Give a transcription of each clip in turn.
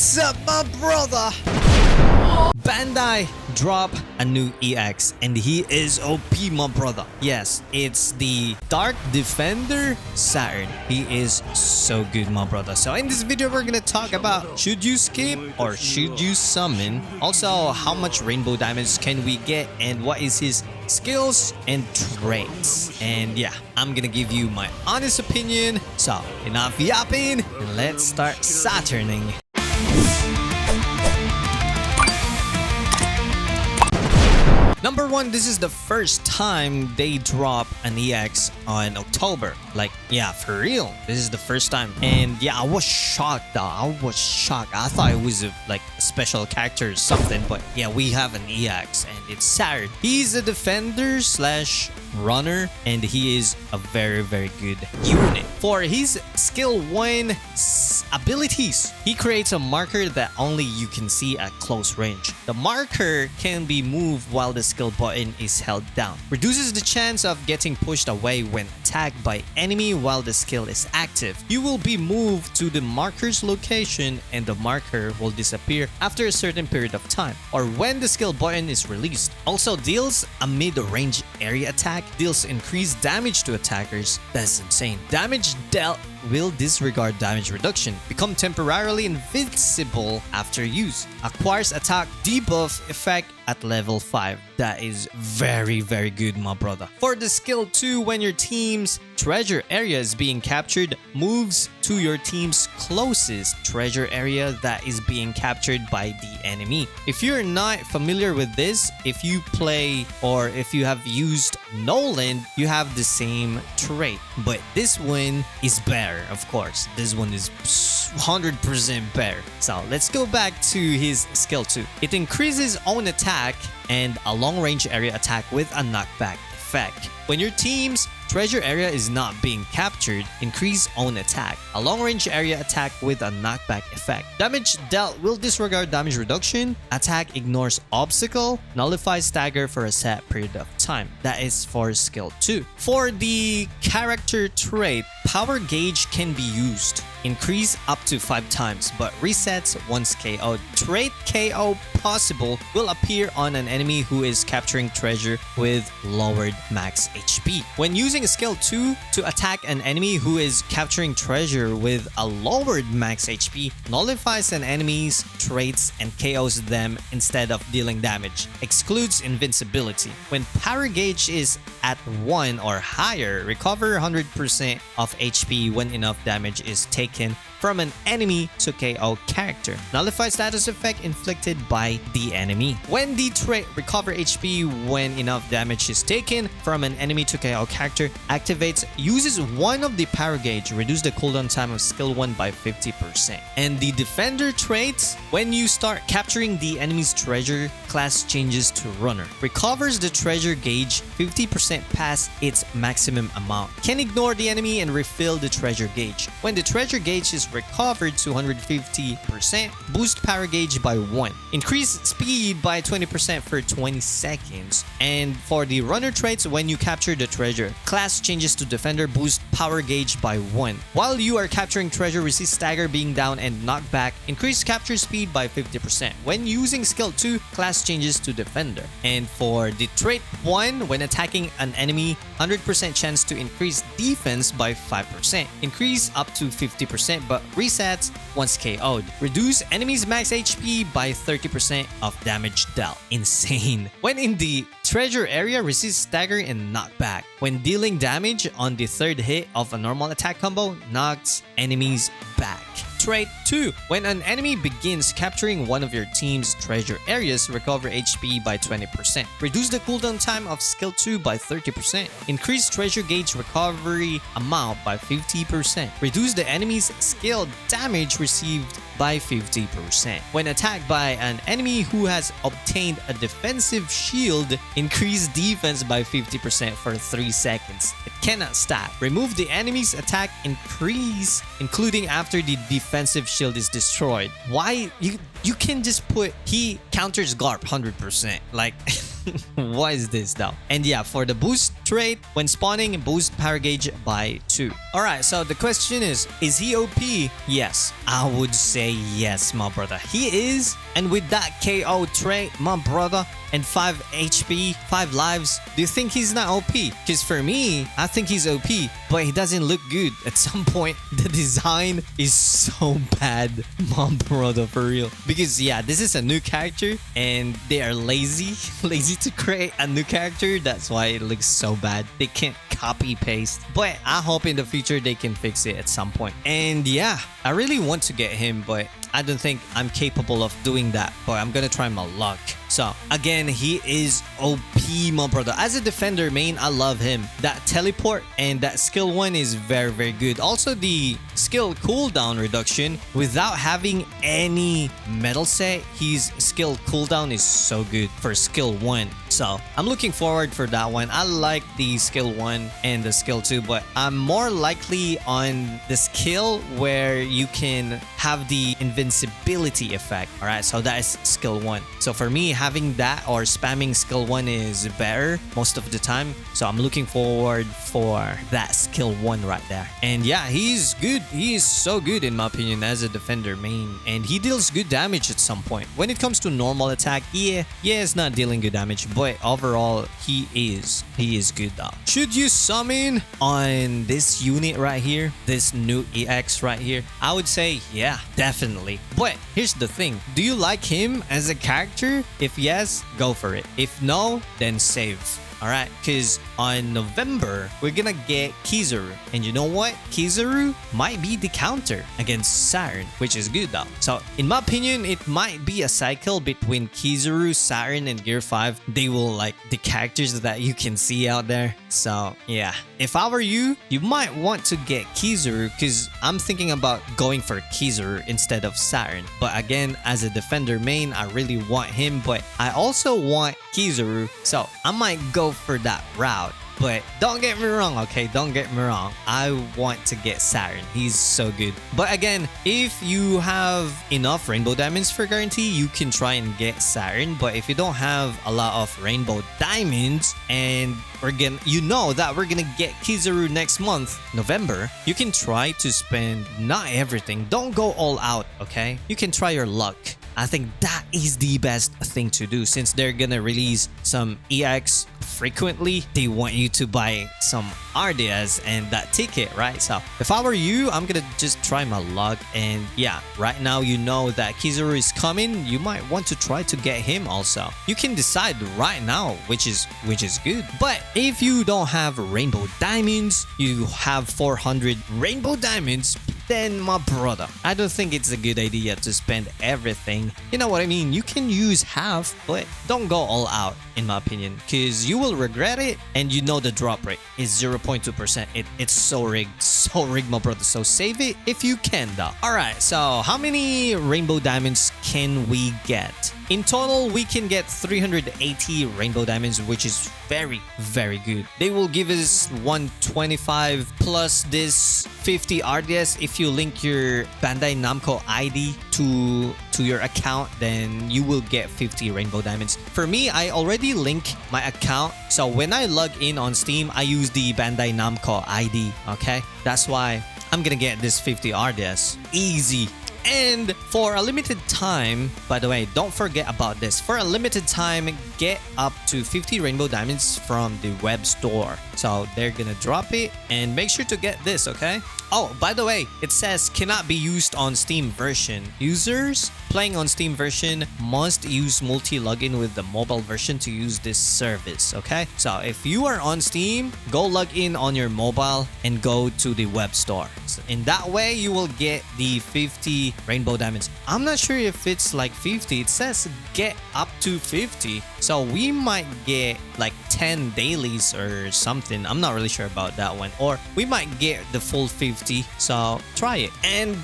What's up, my brother? Bandai drop a new EX and he is OP, my brother. Yes, it's the Dark Defender Saturn. He is so good, my brother. So in this video, we're gonna talk about should you skip or should you summon? Also, how much rainbow damage can we get and what is his skills and traits? And yeah, I'm gonna give you my honest opinion. So enough yapping and let's start Saturning. Number one, this is the first time they drop an EX on October. Like, yeah, for real. This is the first time. And yeah, I was shocked though. I was shocked. I thought it was like a special character or something. But yeah, we have an EX and it's Saturn. He's a defender slash runner and he is a very, very good unit. For his skill 1 abilities, he creates a marker that only you can see at close range. The marker can be moved while the skill button is held down. Reduces the chance of getting pushed away when attacked by enemy while the skill is active. You will be moved to the marker's location and the marker will disappear after a certain period of time or when the skill button is released. Also deals a mid-range area attack, deals increased damage to attackers. That's insane. Damage dealt will disregard damage reduction, become temporarily invincible after use, acquires attack debuff effect at level 5. That is very, very good, my brother. For the skill 2, when your team's treasure area is being captured, moves to your team's closest treasure area that is being captured by the enemy. If you're not familiar with this, if you play or if you have used Nolan, you have the same trait, but this one is better. Of course, this one is 100% better. So let's go back to his skill 2. It increases own attack and a long range area attack with a knockback effect. When your team's treasure area is not being captured, increase own attack. A long range area attack with a knockback effect. Damage dealt will disregard damage reduction. Attack ignores obstacle. Nullifies stagger for a set period of time. That is for skill 2. For the character trait, power gauge can be used. Increase up to 5 times, but resets once KO'd. Trait KO possible will appear on an enemy who is capturing treasure with lowered max HP. When using skill 2 to attack an enemy who is capturing treasure with a lowered max HP, nullifies an enemy's traits and KOs them instead of dealing damage. Excludes invincibility. When power gauge is at 1 or higher, recover 100% of HP when enough damage is taken from an enemy to KO character. Nullify status effect inflicted by the enemy. When the trait recover HP when enough damage is taken from an enemy to KO character activates, uses one of the power gauge, reduce the cooldown time of skill 1 by 50%. And the defender traits, when you start capturing the enemy's treasure, class changes to runner. Recovers the treasure gauge 50% past its maximum amount. Can ignore the enemy and refill the treasure gauge. When the treasure gauge is recovered to 150%, boost power gauge by 1. Increase speed by 20% for 20 seconds. And for the runner traits, when you capture the treasure, class changes to defender, boost power gauge by 1. While you are capturing treasure, resist stagger, being down, and knockback. Increase capture speed by 50%. When using skill 2, class changes to defender. And for the trait 1, when attacking an enemy, 100% chance to increase defense by 5%. Increase up to 50%, but resets once KO'd. Reduce enemy's max HP by 30% of damage dealt. Insane. When in the treasure area, resist stagger and knockback. When dealing damage on the third hit of a normal attack combo, knocks enemies back. Trait 2. When an enemy begins capturing one of your team's treasure areas, recover HP by 20%. Reduce the cooldown time of skill 2 by 30%. Increase treasure gauge recovery amount by 50%. Reduce the enemy's skill damage received by 50%. When attacked by an enemy who has obtained a defensive shield, increase defense by 50% for 3 seconds. It cannot stop. Remove the enemy's attack increase, including after the defensive shield is destroyed. Why? You can just put he counters Garp 100%. Like What is this though? And yeah, for the boost trait, when spawning, boost power gauge by 2. Alright, so the question is he OP? Yes, I would say yes, my brother. He is. And with that KO trait, my brother, and 5 HP, 5 lives, do you think he's not OP? Because for me, I think he's OP, but he doesn't look good. At some point, the design is so bad, my brother, for real. Because yeah, this is a new character and they are lazy to create a new character. That's why it looks so bad. They can't copy paste, but I hope in the future they can fix it at some point. And yeah, I really want to get him, but I don't think I'm capable of doing that, but I'm gonna try my luck. So again, he is OP, my brother. As a defender main, I love him. That teleport and that skill 1 is very, very good. Also, the skill cooldown reduction without having any metal set, his skill cooldown is so good for skill 1. So I'm looking forward for that one. I like the skill 1 and the skill 2, but I'm more likely on the skill where you can have the invincibility effect. All right, so that is skill 1. So for me, having that or spamming skill 1 is better most of the time. So I'm looking forward for that skill 1 right there. And yeah, he's good. He is so good in my opinion as a defender main, and he deals good damage at some point. When it comes to normal attack, yeah, it's not dealing good damage, but overall he is good though. Should you summon on this unit right here, this new EX right here? I would say yeah, definitely. But here's the thing, do you like him as a character? If yes, go for it. If no, then save. Alright, because on November, we're gonna get Kizaru. And you know what? Kizaru might be the counter against Saturn, which is good though. So, in my opinion, it might be a cycle between Kizaru, Saturn, and Gear 5. They will like the characters that you can see out there. So, yeah. If I were you, you might want to get Kizaru because I'm thinking about going for Kizaru instead of Saturn. But again, as a defender main, I really want him, but I also want Kizaru. So, I might go for that route. But don't get me wrong, okay? Don't get me wrong. I want to get Saturn. He's so good. But again, if you have enough rainbow diamonds for guarantee, you can try and get Saturn. But if you don't have a lot of rainbow diamonds and you know that we're gonna get Kizaru next month, November, you can try to spend not everything. Don't go all out, okay? You can try your luck. I think that is the best thing to do since they're gonna release some EX frequently. They want you to buy some RDS and that ticket, right? So if I were you, I'm gonna just try my luck. And yeah, right now you know that Kizaru is coming. You might want to try to get him also. You can decide right now, which is good. But if you don't have rainbow diamonds, you have 400 rainbow diamonds, then my brother, I don't think it's a good idea to spend everything. You know what I mean? You can use half, but don't go all out, in my opinion, because you will regret it. And you know the drop rate is 0.2%. It's so rigged, my brother. So save it if you can though. Alright, so how many rainbow diamonds can we get? In total, we can get 380 rainbow diamonds, which is very, very good. They will give us 125 plus this 50 RDS. If you link your Bandai Namco ID to your account, then you will get 50 rainbow diamonds. For me, I already link my account. So when I log in on Steam, I use the Bandai Namco ID, okay? That's why I'm gonna get this 50 RDS. Easy. And for a limited time, by the way, don't forget about this. For a limited time, get up to 50 rainbow diamonds from the web store. So they're gonna drop it, and make sure to get this, okay? Oh, by the way, it says cannot be used on Steam version. Users playing on Steam version must use multi-login with the mobile version to use this service, okay? So if you are on Steam, go log in on your mobile and go to the web store. So in that way, you will get the 50 rainbow diamonds. I'm not sure if it's like 50. It says get up to 50. So we might get like 10 dailies or something. I'm not really sure about that one. Or we might get the full 50. So try it. And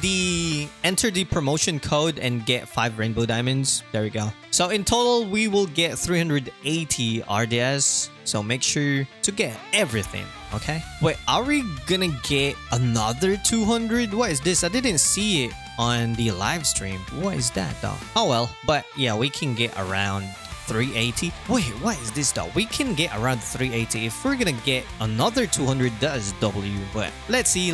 enter the promotion code and get 5 rainbow diamonds. There we go. So in total, we will get 380 RDS. So make sure to get everything, okay? Wait, are we gonna get another 200? What is this? I didn't see it on the live stream. What is that though? Oh well, but yeah, we can get around 380. Wait, what is this though? We can get around 380. If we're gonna get another 200, that is W. But let's see.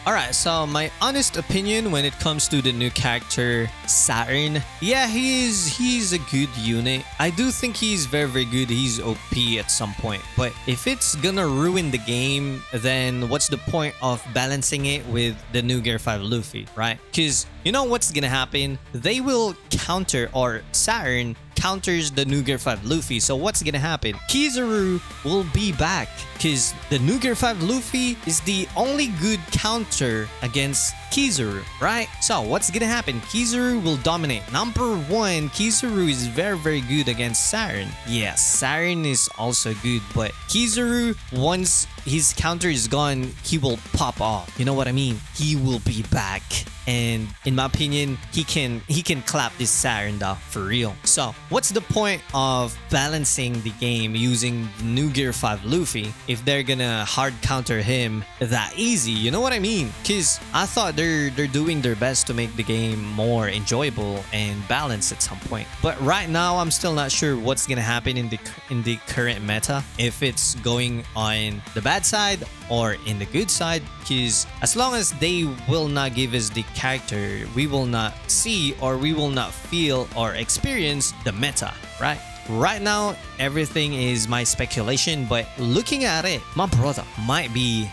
All right, so my honest opinion when it comes to the new character Saturn, yeah, he's a good unit. I do think he's very good. He's OP at some point, but if it's gonna ruin the game, then what's the point of balancing it with the new Gear 5 Luffy, right? Because you know what's gonna happen? They will counter, or Saturn counters the new Gear 5 Luffy. So what's gonna happen? Kizaru will be back because the new Gear 5 Luffy is the only good counter against Kizaru, right? So what's gonna happen? Kizaru will dominate. Number one, Kizaru is very good against Saturn. Yes, Saturn is also good, but Kizaru, once his counter is gone, he will pop off. You know what I mean? He will be back. And in my opinion, he can clap this Saturn though, for real. So what's the point of balancing the game using the new Gear 5 Luffy if they're gonna hard counter him that easy? You know what I mean? Because I thought they're doing their best to make the game more enjoyable and balanced at some point. But right now, I'm still not sure what's gonna happen in the current meta, if it's going on the bad side or in the good side. Because as long as they will not give us the character, we will not see, or we will not feel or experience the meta, right? Right now, everything is my speculation, but looking at it, my brother might be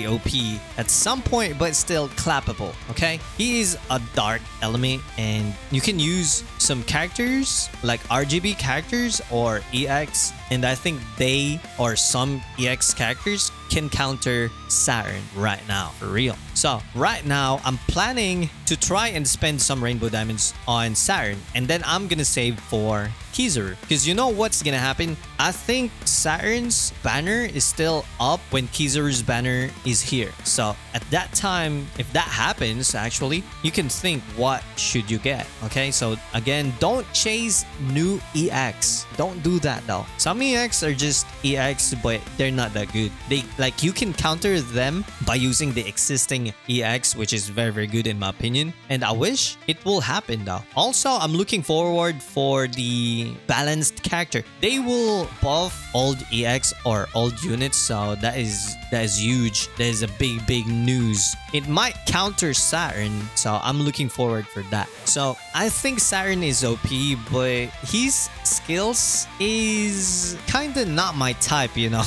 OP at some point, but still clappable, okay? He is a dark element, and you can use some characters like RGB characters or EX, and I think they or some EX characters can counter Saturn right now, for real. So right now, I'm planning to try and spend some rainbow diamonds on Saturn, and then I'm gonna save for Kizaru. Because you know what's gonna happen? I think Saturn's banner is still up when Kizaru's banner is here. So at that time, if that happens, actually, you can think, what should you get? Okay, so again, don't chase new EX. Don't do that though. Some EX are just EX, but they're not that good. Like, you can counter them by using the existing EX, which is very good in my opinion. And I wish it will happen though. Also, I'm looking forward for the balanced character. They will buff old EX or old units, so that is huge. That is a big news. It might counter Saturn, so I'm looking forward for that. So I think Saturn is OP, but his skills is kind of not my type, you know.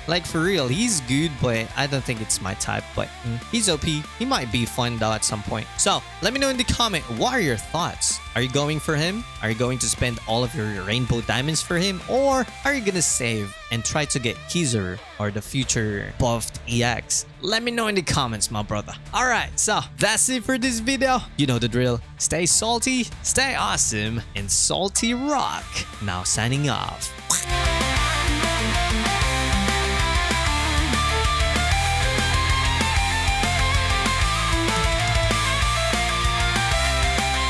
Like, for real, he's good, but I don't think it's my type. But he's OP. He might be fun though at some point. So let me know in the comment, what are your thoughts? Are you going for him? Are you going to spend all of your rainbow diamonds for him? Or are you gonna save and try to get Kizaru or the future buffed EX? Let me know in the comments, my brother. Alright, so that's it for this video. You know the drill. Stay salty, stay awesome, and salty rock. Now signing off.